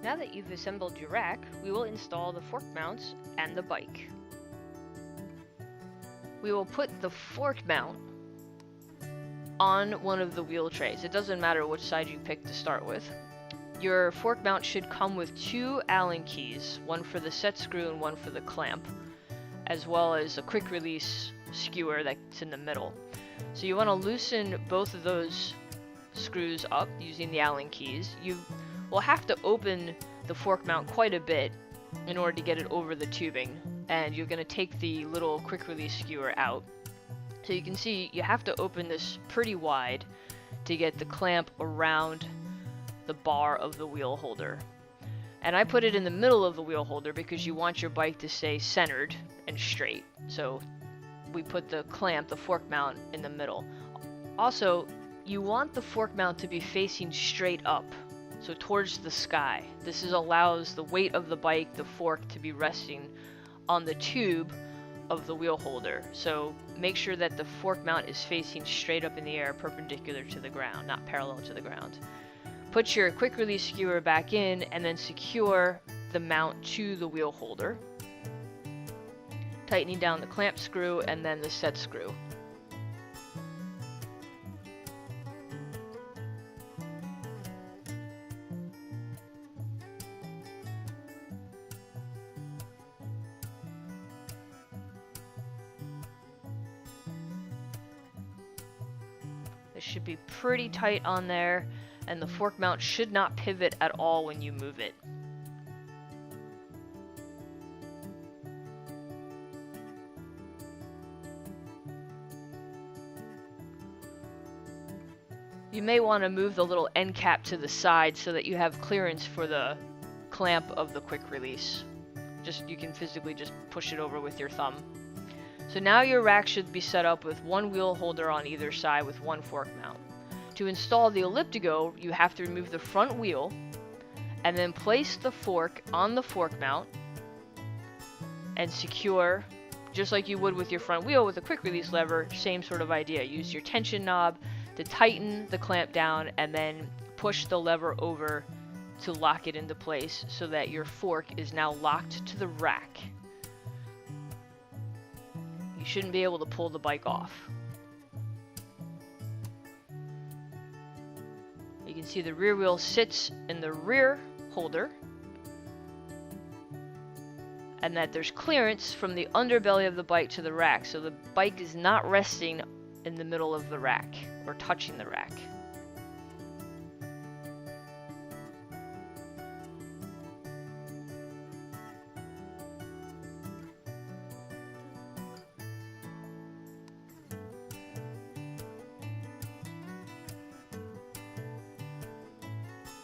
Now that you've assembled your rack, we will install the fork mounts and the bike. We will put the fork mount on one of the wheel trays. It doesn't matter which side you pick to start with. Your fork mount should come with 2 Allen keys, one for the set screw and one for the clamp, as well as a quick release skewer that's in the middle. So you want to loosen both of those screws up using the Allen keys. You will have to open the fork mount quite a bit in order to get it over the tubing, and you're going to take the little quick release skewer out. So you can see you have to open this pretty wide to get the clamp around the bar of the wheel holder. And I put it in the middle of the wheel holder because you want your bike to stay centered and straight. So we put the clamp, the fork mount, in the middle. Also, you want the fork mount to be facing straight up, so towards the sky. This allows the weight of the bike, the fork, to be resting on the tube of the wheel holder. So make sure that the fork mount is facing straight up in the air, perpendicular to the ground, not parallel to the ground. Put your quick release skewer back in and then secure the mount to the wheel holder, tightening down the clamp screw and then the set screw. This should be pretty tight on there, and the fork mount should not pivot at all when you move it. You may want to move the little end cap to the side so that you have clearance for the clamp of the quick release. You can physically just push it over with your thumb. So now your rack should be set up with one wheel holder on either side with one fork mount. To install the ElliptiGO, you have to remove the front wheel and then place the fork on the fork mount and secure, just like you would with your front wheel with a quick release lever. Same sort of idea. Use your tension knob to tighten the clamp down and then push the lever over to lock it into place so that your fork is now locked to the rack. You shouldn't be able to pull the bike off. You can see the rear wheel sits in the rear holder, and that there's clearance from the underbelly of the bike to the rack, so the bike is not resting in the middle of the rack or touching the rack.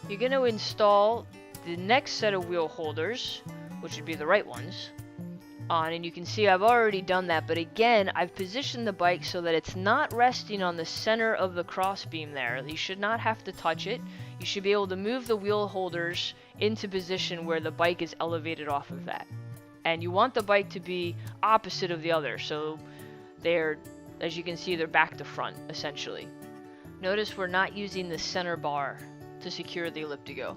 You're going to install the next set of wheel holders, which would be the right ones, on, and you can see I've already done that, but again, I've positioned the bike so that it's not resting on the center of the crossbeam there. You should not have to touch it. You should be able to move the wheel holders into position where the bike is elevated off of that. And you want the bike to be opposite of the other, so they're, as you can see, they're back to front, essentially. Notice we're not using the center bar to secure the ElliptiGO.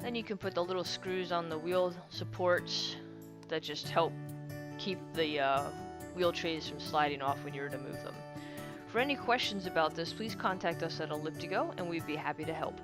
Then you can put the little screws on the wheel supports that just help keep the wheel trays from sliding off when you're to move them. For any questions about this, please contact us at ElliptiGO and we'd be happy to help.